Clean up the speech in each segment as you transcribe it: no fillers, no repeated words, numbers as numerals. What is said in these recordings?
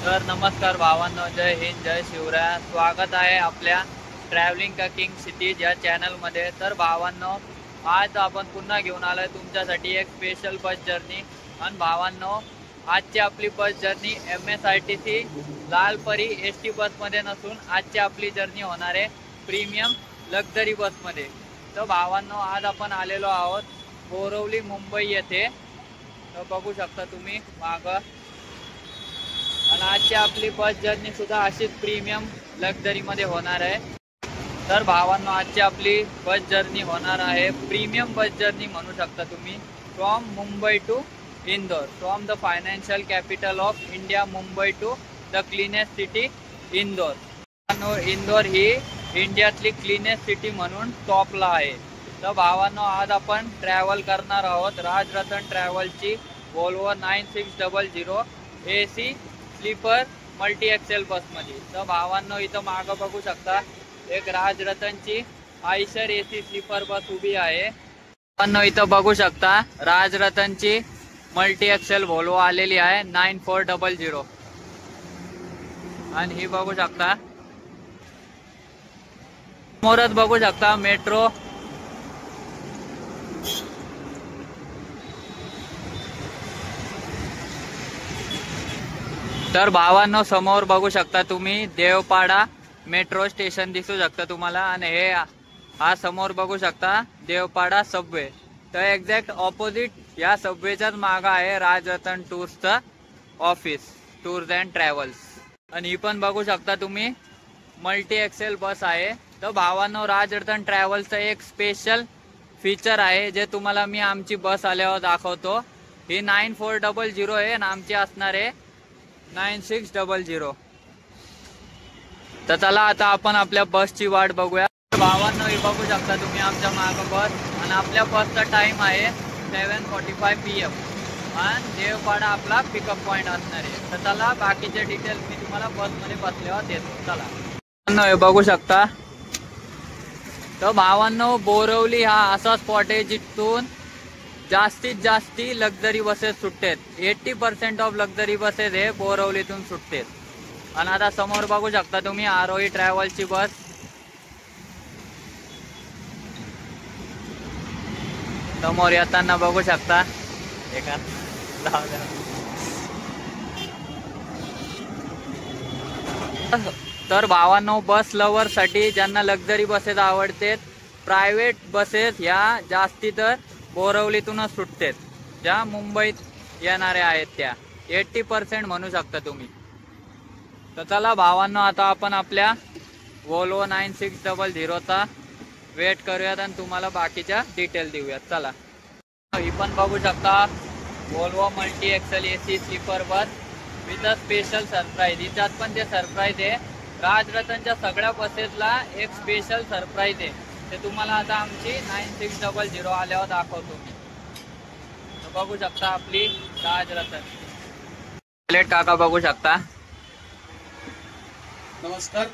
तर नमस्कार भावांनो, जय हिंद, जय शिवराय. स्वागत आहे आपल्या ट्रॅव्हलिंग का किंग सिटीज या चॅनलमध्ये. तर भावांनो, आज आपण पुन्हा घेऊन आलोय तुमच्यासाठी एक स्पेशल बस जर्नी. आणि भावांनो, आजची आपली bus journey MSRTC Lalpari ST बसमध्ये नसून आजची आपली जर्नी होणार आहे प्रीमियम लक्झरी बसमध्ये. तर भावांनो, आज आपण आलेलो आहोत बोरवली मुंबई येथे. तर बघू शकता तुम्ही मागं. आणि आजची आपली बस जर्नी सुद्धा अशीच प्रीमियम लक्झरी मध्ये होणार आहे. तर भावांनो, आजची आपली बस जर्नी होणार आहे प्रीमियम बस जर्नी म्हणू शकता तुम्ही. From Mumbai to Indore, from the financial capital of India Mumbai to the cleanest city Indore. Indore ही इंडियातली क्लीनेस्ट सिटी म्हणून टॉपला आहे. तर भावांनो, आज आपण ट्रॅव्हल करणार आहोत राजरतन ट्रॅव्हलची Volvo 9600 AC sleeper multi axle बसमध्ये. तर भावांनो, इथं मागं बघू शकता एक राजरतनची आयशर AC स्लीपर बस उभी आहे. भावांनो, इथं बघू शकता राजरतनची मल्टी एक्सेल वोल्वो आलेली आहे 9400. आणि ही बघू शकता समोरच बघू शकता मेट्रो. तर भावांनो, समोर बघू शकता तुम्ही देवपाडा मेट्रो स्टेशन दिसू शकता तुम्हाला. आणि हे हा समोर बघू शकता देवपाडा सबवे. तर एक्झॅक्ट ऑपोजिट या सबवेच्याच मागं आहे राजरतन टूर्सचं ऑफिस, टूर्स अँड ट्रॅव्हल्स. आणि ही पण बघू शकता तुम्ही मल्टी एक्सेल बस आहे. तर भावांनो, राजरतन ट्रॅव्हल्सचं एक स्पेशल फीचर आहे जे तुम्हाला मी आमची बस आल्यावर दाखवतो. ही 9400 आहे आणि आमची असणार आहे 9600. तर चला आता आपण आपल्या बसची वाट बघूया. भावांनो, हे बघू शकता तुम्ही आमच्या मागं बस. आणि आपल्या बसचा टाइम आहे 7:45 PM. आणि देवपाडा आपला पिकअप पॉइंट असणार आहे. तर चला बाकीचे डिटेल्स मी तुम्हाला बसमध्ये बसल्यावर देतो. चला, हे बघू शकता. तर भावांनो, बोरवली हा असा स्पॉट आहे जिथून जास्तीत जास्ती लक्झरी बसेस सुटतात. 80% ऑफ लक्झरी बसेस हे बोरवलीतून सुटतात. आणि आता समोर बघू शकता तुम्ही आरोही ट्रॅव्हलची बस. समोर येताना बघू शकता एका. तर भावांनो, बस लवर साठी ज्यांना लक्झरी बसेस आवडतात, प्रायव्हेट बसेस ह्या जास्ती तर बोरवलीतूनच सुटतात. ज्या मुंबईत येणाऱ्या आहेत त्या 80% म्हणू शकता तुम्ही. तर चला भावांनो, आता आपण आपल्या वोल्वो 9600चा वेट करूयात आणि तुम्हाला बाकीच्या डिटेल देऊयात. चला, ही पण बघू शकता Volvo multi axle AC sleeper bus with a special surprise. हिच्यात पण ते सरप्राईज आहे. राजरतनच्या सगळ्या बसेसला एक स्पेशल सरप्राईज आहे. ते तुम्हाला आता आमची 9600 आल्यावर दाखवतो मी. बघू शकता आपली राजरतन प्लेट. काका बघू शकता. नमस्कार,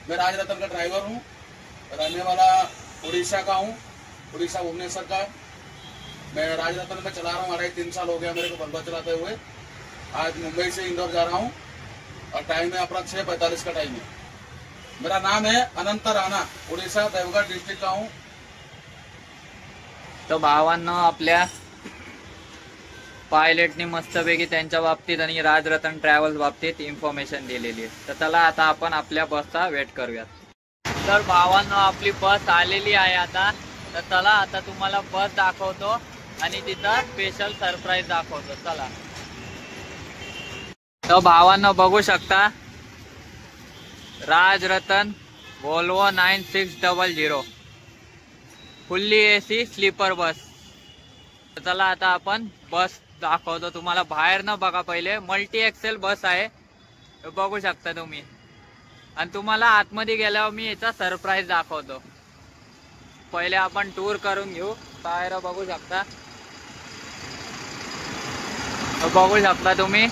मैं राजरतन का ड्राइवर हूँ, रहने वाला उड़ीसा का हूँ, उड़ीसा भुवनेश्वर का। मैं राजरतन में चला रहा हूँ, 3.5 साल हो गया मेरे को बंदा चलाते हुए। आज मुंबई से इंदौर जा रहा हूँ और टाइम है अपना 6:45 का टाइम है। मेरा नाम है अनंत राणा, उड़ीसा देवगढ़ डिस्ट्रिक्ट का हूँ। तो भावांनो, आपल्या पायलटनी मस्तपैकी त्यांच्या बाबतीत आणि राजरतन ट्रॅव्हल्स बाबतीत इन्फॉर्मेशन दिलेली आहे. तर चला आता आपण आपल्या बसचा वेट करूयात. तर भावांनो, आपली बस आलेली आहे आता. तर चला आता तुम्हाला बस दाखवतो आणि तिथं स्पेशल सरप्राईज दाखवतो. चला. तर भावांनो, बघू शकता Rajratan Volvo 9600 fully AC sleeper bus. चला आता आपण बस दाखवतो तुम्हाला. बाहेर न बघा, पहिले मल्टी एक्सेल बस आहे बघू शकता तुम्ही. आणि तुम्हाला आतमध्ये गेल्यावर मी याचा सरप्राईज दाखवतो. पहिले आपण टूर करून घेऊ. बाहेर बघू शकता. बघू शकता तुम्ही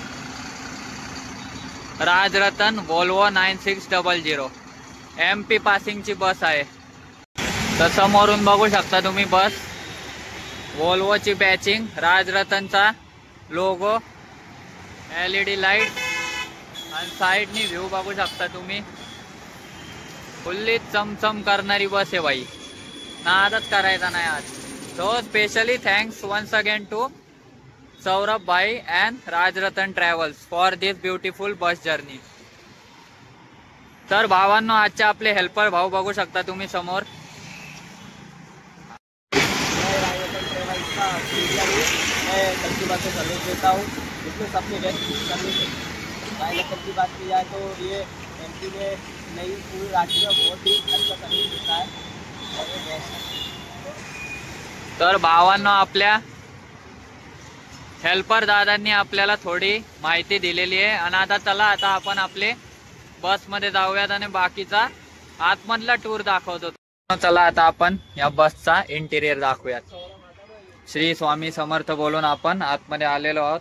राजरतन वोल्वो 9600 MP पासिंगची बस आहे. तर समोरून बघू शकता तुम्ही बस. वोल्वोची बॅचिंग, राजरतनचा लोगो, LED लाईट आणि साईडनी व्ह्यू बघू शकता तुम्ही. फुल्ली चमचम करणारी बस आहे भाई, नादच करायचा नाही आज. So specially thanks once again to Saurabh भाई and Rajratan travels for this beautiful bus journey. तर भावांनो, आजचे आपले हेल्पर भाऊ बघू शकता तुम्ही समोर. की बात सर्विस देता हूँ, इसमें सबसे बेस्ट सर्विस रायगढ़ की बात की जाए तो ये एमपी में नई पूरी राज्य में बहुत ही अच्छा सर्विस देता है और ये बेस्ट है. तर भावांनो, आपल्या हेल्पर दादांनी आपल्याला थोडी माहिती दिलेली आहे. आणि आता चला, आता आपण आपले बसमध्ये जाऊयात आणि बाकीचा आतमधला टूर दाखवतो. चला आता आपण या बसचा इंटिरियर दाखवूयात. श्री स्वामी समर्थ बोलून आपण आतमध्ये आलेलो आहोत.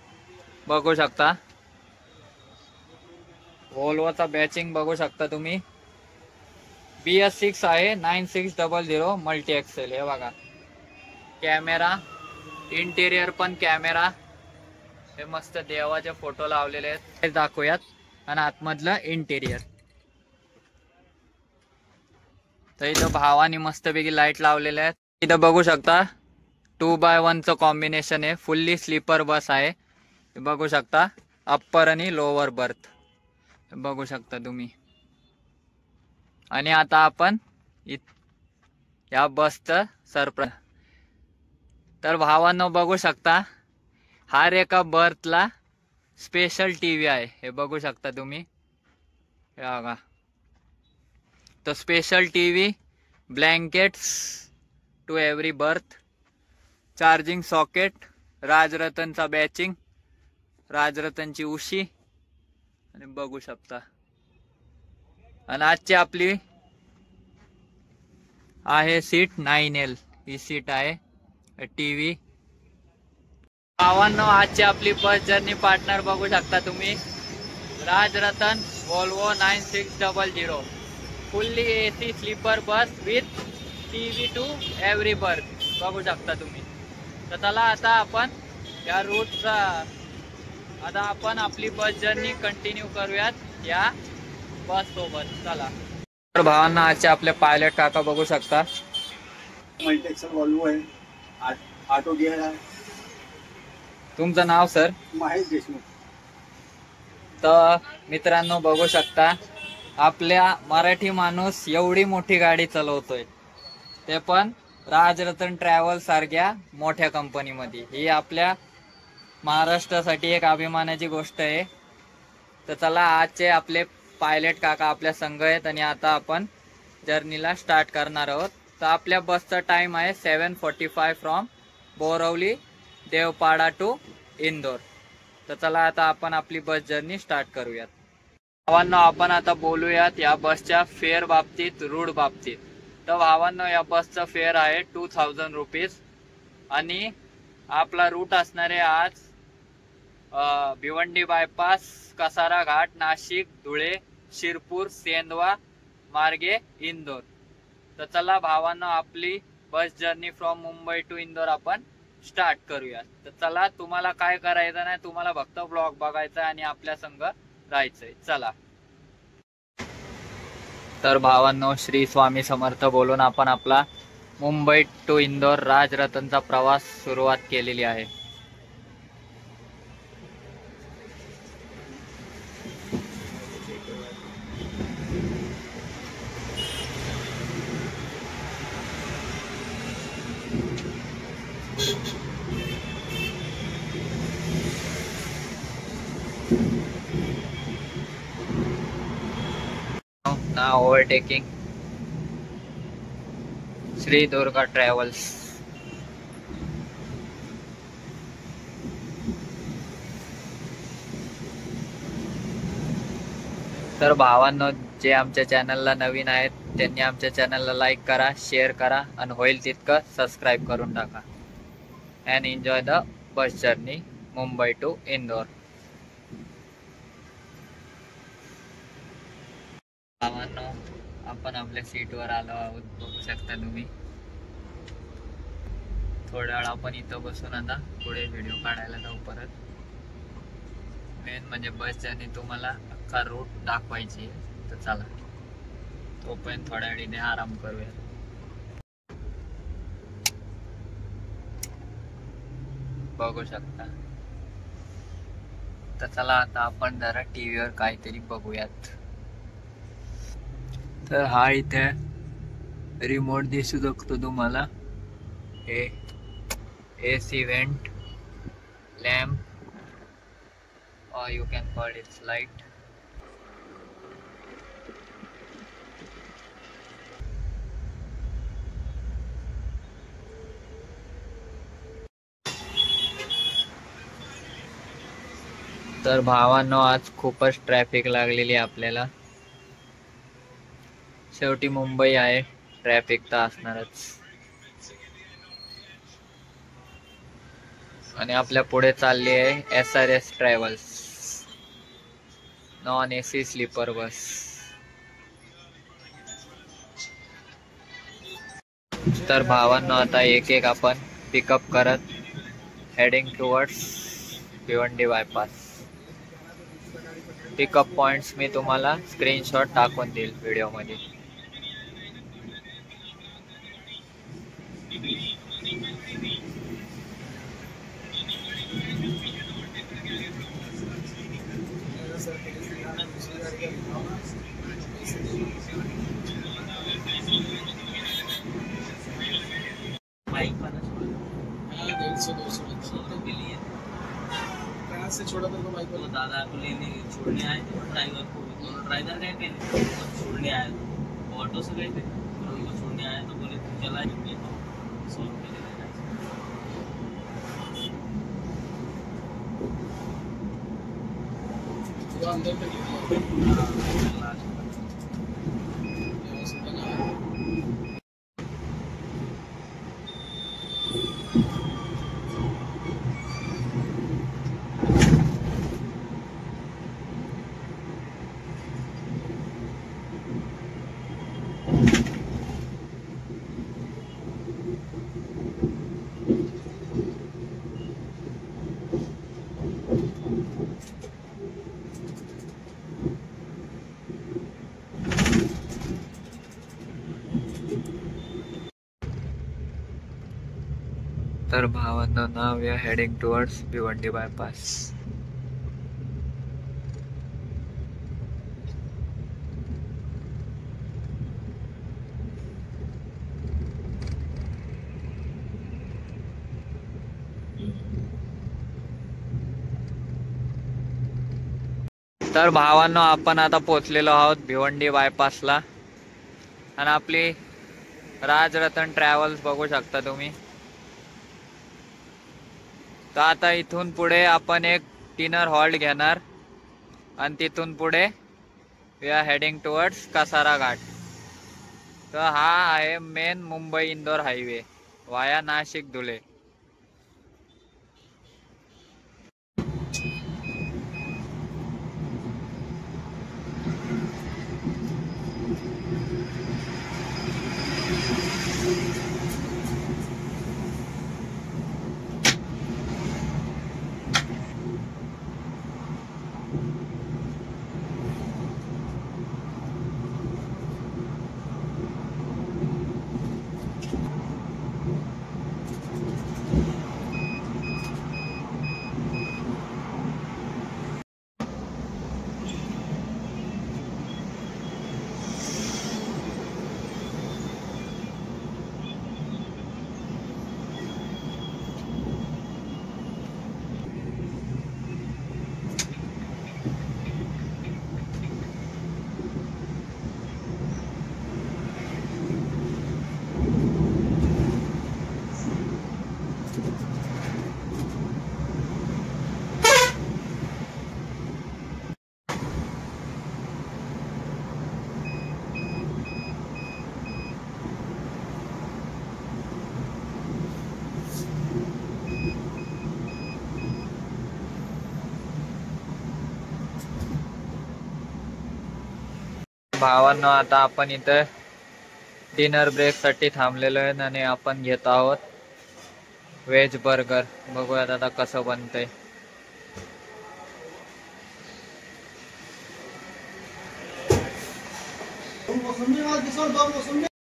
बघू शकता व्होल्वोचा बॅचिंग बघू शकता तुम्ही. BS6 आहे 9600 मल्टी एक्सेल. हे बघा कॅमेरा, इंटिरियर पण कॅमेरा. हे मस्त देवाचे फोटो लावलेले आहेत, हे दाखवूयात. आणि आतमधलं इंटिरियर. तर इथं भावानी मस्तपैकी लाईट लावलेले आहेत. इथं बघू शकता 2x1चं कॉम्बिनेशन आहे. फुल्ली स्लीपर बस आहे. बघू शकता अप्पर आणि लोअर बर्थ बघू शकता तुम्ही. आणि आता आपण या बसचं सरप्राईज. तर भावांनो बघू शकता, हर एका बर्थला स्पेशल टीव्ही आहे. हे बघू शकता तुम्ही. हे बघा, तो special TV, blankets to every berth, charging socket, राजरतनचा बॅचिंग, राजरतनची उशी. आणि बघू शकता. आणि आजची आपली आहे सीट 9L. ही सीट आहे. टीव्ही. भावांनो, आजची आपली बस जर्नी पार्टनर बघू शकता तुम्ही. Rajratan Volvo 9600 fully AC sleeper bus with TV to every berth बघू शकता तुम्ही. तर चला आता आपण या रूटचा आपण आपली बस जर्नी कंटिन्यू करूयात या बस सोबत. चला. तर भावांना आजचे आपले पायलट काका बघू शकता. मल्टी एक्सेल वॉल्वो आहे, ऑटो गिअर आहे. तुमचं नाव सर? महेश देशमुख. तर मित्रांनो बघू शकता, आपल्या मराठी माणूस एवढी मोठी गाडी चालवतोय, ते पण राजरतन ट्रॅव्हल सारख्या मोठ्या कंपनीमध्ये. ही आपल्या महाराष्ट्रासाठी एक अभिमानाची गोष्ट आहे. तर चला, आजचे आपले पायलट काका आपल्या संघ आहेत आणि आता आपण जर्नीला स्टार्ट करणार आहोत. तर आपल्या बसचा टाइम आहे 7:45 फ्रॉम बोरवली देवपाडा टू इंदोर. तर चला आता आपण आपली बस जर्नी स्टार्ट करूयात. भावांनो, आपण आता बोलूयात या बसच्या फेअर बाबतीत, रूट बाबतीत. तर भावांनो, या बसचा फेअर आहे 2000 रुपीज. आणि आपला रूट असणार आहे आज भिवंडी बायपास, कसारा घाट, नाशिक, धुळे, शिरपूर, सेंदवा मार्गे इंदोर. तर चला भावांनो, आपली bus journey from Mumbai to Indore आपण स्टार्ट करूया. तर चला, तुम्हाला काय करायचं नाही, तुम्हाला फक्त ब्लॉग बघायचा आणि आपल्या संग राहायचंय. चला. तर भावांनो, श्री स्वामी समर्थ बोलून आपण आपला मुंबई टू इंदोर राजरतनचा प्रवास सुरुवात केलेली आहे. Now overtaking Sri Durga Travels. तर भावांनो, जे आमच्या चॅनलला नवीन आहेत त्यांनी आमच्या चॅनलला लाईक करा, शेअर करा आणि होईल तितकं सबस्क्राईब करून टाका. And enjoy the bus journey Mumbai to Indore. भावांनो, आपण आपल्या सीटवर आलो आहोत, बघू शकता तुम्ही. थोड्या वेळ आपण इथं बसून आता पुढे व्हिडिओ काढायला जाऊ परत. मेन म्हणजे बस जर्नी तुम्हाला अख्खा रूट दाखवायची आहे. तर चला तोपर्यंत थोड्या वेळीने आराम करूया. बघू शकता. तर चला आता आपण जरा टीव्हीवर काहीतरी बघूयात. तर हा इथे रिमोट दिसू शकतो तुम्हाला. हे AC vent lamp or you can call it light. तर भावांनो आज खूपच ट्रॅफिक लागलेली आहे आपल्याला. शेवटी मुंबई आहे, ट्रॅफिक तर असणारच. आणि आपल्या पुढे चालली आहे SRS travels non AC sleeper bus. तर भावांनो आता एक एक आपण पिकअप करत heading towards Bhiwandi bypass. Pickup points मी तुम्हाला स्क्रीनशॉट टाकून देईल व्हिडिओमध्ये. बाइक वाला से छोड़ा तेरे को बाइक तो दादा को लेने छोड़ने आए थे ड्राइवर को, दोनों ड्राइवर गए थे छोड़ने आए थे, ऑटो से गए थे और उनको छोड़ने आए तो बोले तुम चला जाइए तो 100 रुपये दे देना. तो अंदर तक तर भावांनो now we are heading towards Bhiwandi bypass. तर भावांनो आपण आता पोचलेलो आहोत भिवंडी बायपासला. आणि आपली राजरतन ट्रॅव्हल्स बघू शकता तुम्ही. तर आता इथून पुढे आपण एक डिनर हॉल्ट घेणार आणि तिथून पुढे we are heading towards Kasara Ghat. तर हा आहे मेन मुंबई इंदोर हायवे वाया नाशिक धुळे. भावांनो आता आपण इथं डिनर ब्रेक साठी थांबलेलो आहे आणि आपण घेत आहोत व्हेज बर्गर. बघूयात आता कसं बनतंय.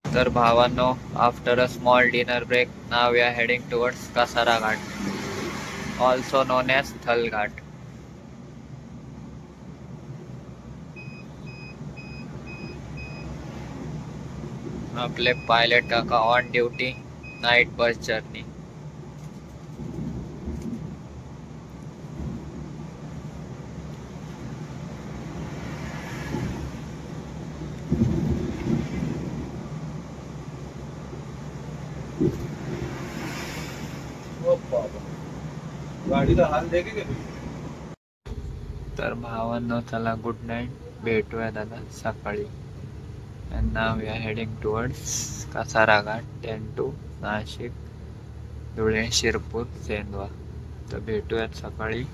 तर भावांनो, after a small dinner break now we are heading towards Kasara Ghat, also known as Thal Ghat. आपले पायलट काका on duty, night bus journey. गाडीचा हाल देखे का? तर भावांनो, चला गुड नाईट, भेटूया दादा सकाळी. And now we are heading towards Kasara Ghat, 10 to Nashik, Dhule, Shirpur, Sendhwa. तर भेटूयात सकाळी.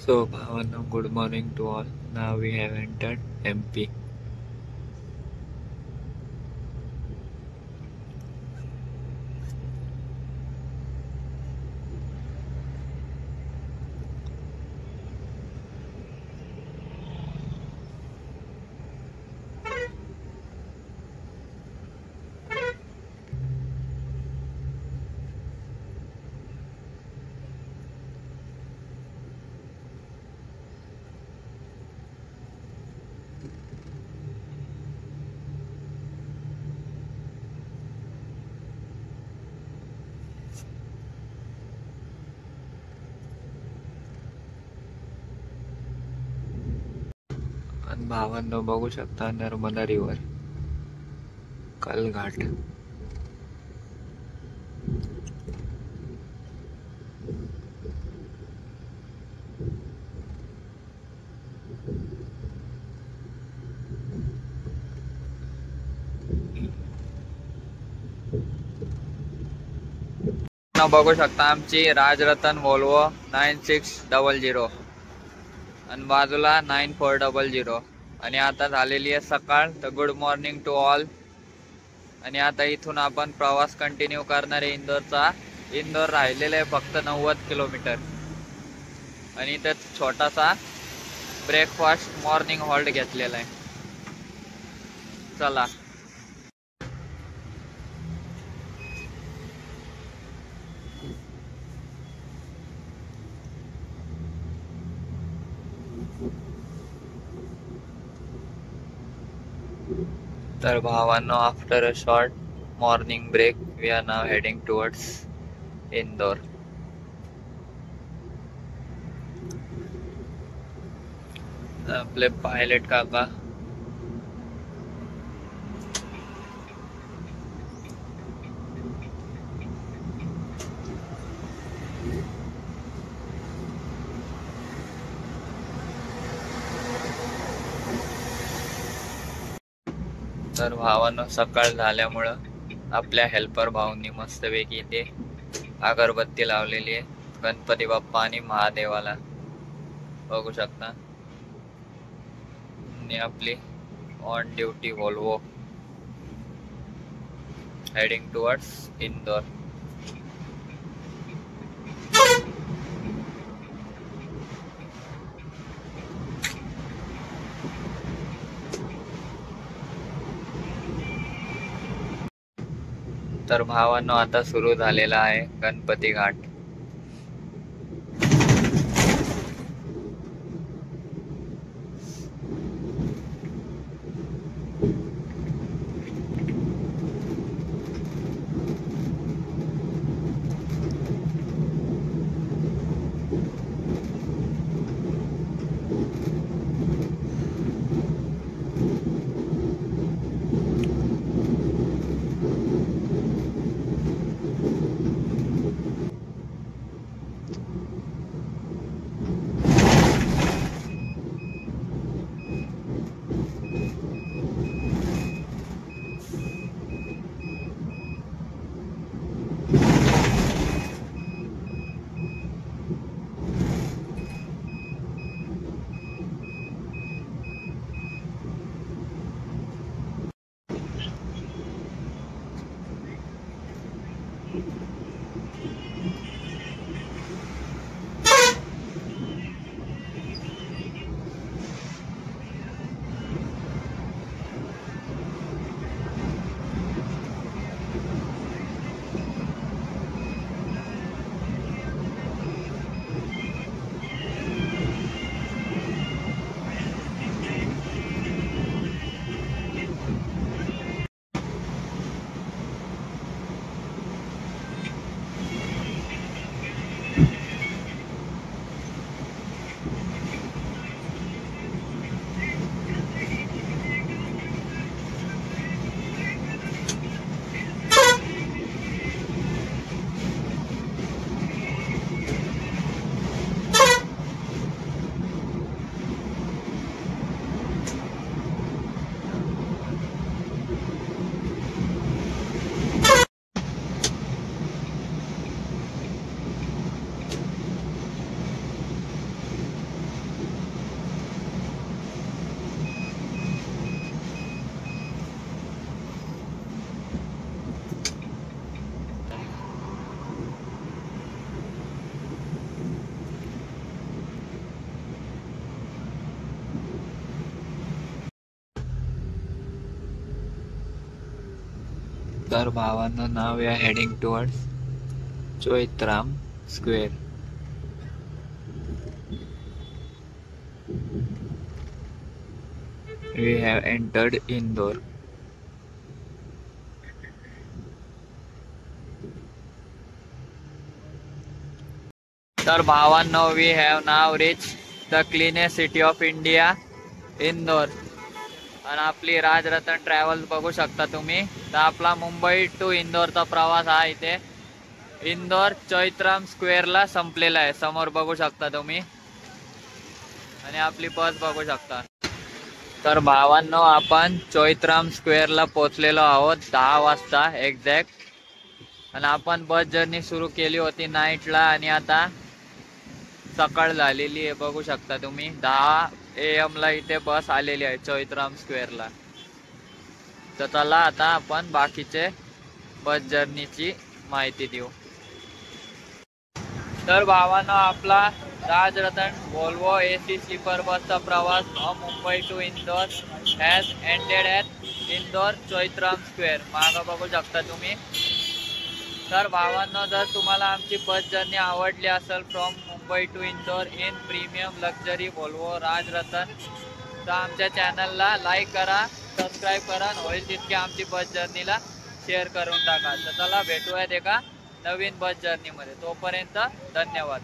So भावांनो, good morning to all. Now we have entered MP. आणि भावांनो, बघू शकता नर्मदा रिव्हर, कलघाट. बघू शकता आमची राजरतन वोल्वो 9600 आणि बाजूला 9400. आणि आता झालेली आहे सकाळ. तर गुड मॉर्निंग टू ऑल. आणि आता इथून आपण प्रवास कंटिन्यू करणार आहे इंदोरचा. इंदोर राहिलेलं आहे फक्त 90 किलोमीटर. आणि इथे छोटासा ब्रेकफास्ट मॉर्निंग हॉल्ट घेतलेला आहे. चला. तर भावांनो, after a short morning break we are now heading towards Indore. आपले पायलट काका तर भावानं सकाळ झाल्यामुळं आपल्या हेल्पर भाऊंनी मस्तपैकी इथे अगरबत्ती लावलेली आहे गणपती बाप्पा आणि महादेवाला, बघू शकता. आणि आपली on duty Volvo heading towards Indore. तर भावांनो, आता सुरू झालेला आहे गणपती घाट. तर भावांनो, now we are heading towards Choithram square. We have entered Indore. तर भावांनो, we have now reach the cleanest city of India, Indore. आणि आपली राजरत्न ट्रॅव्हल्स बघू शकता तुम्ही. तर आपला मुंबई टू इंदोरचा प्रवास हा इथे इंदोर चैत्राम स्क्वेअरला संपलेला आहे. समोर बघू शकता तुम्ही. आणि आपली बस बघू शकता. तर भावांनो, आपण चैत्राम स्क्वेअरला पोहोचलेलो आहोत 10 वाजता एक्झॅक्ट. आणि आपण बस जर्नी सुरू केली होती नाईटला आणि आता सकाळ झालेली आहे. बघू शकता तुम्ही 10 AM ला इथे बस आलेली आहे चैत्राम स्क्वेअरला. तर चला आता आपण बाकीचे बस जर्नीची माहिती देऊ. तर भावांनो, आपला राजरत्न वोल्वो AC स्लीपर बसचा प्रवास Mumbai to Indore has ended at Indore Chaitram square. मागं बघू शकता तुम्ही. तर भावांनो, जर तुम्हाला आमची बस जर्नी आवडली असेल from Mumbai to Indore in premium luxury Volvo Rajratna, तर आमच्या चॅनलला लाईक करा, सबस्क्राईब करा आणि होईल तितके आमची बस जर्नीला शेअर करून टाका. तर चला भेटूयात एका नवीन बस जर्नीमध्ये. तोपर्यंत धन्यवाद.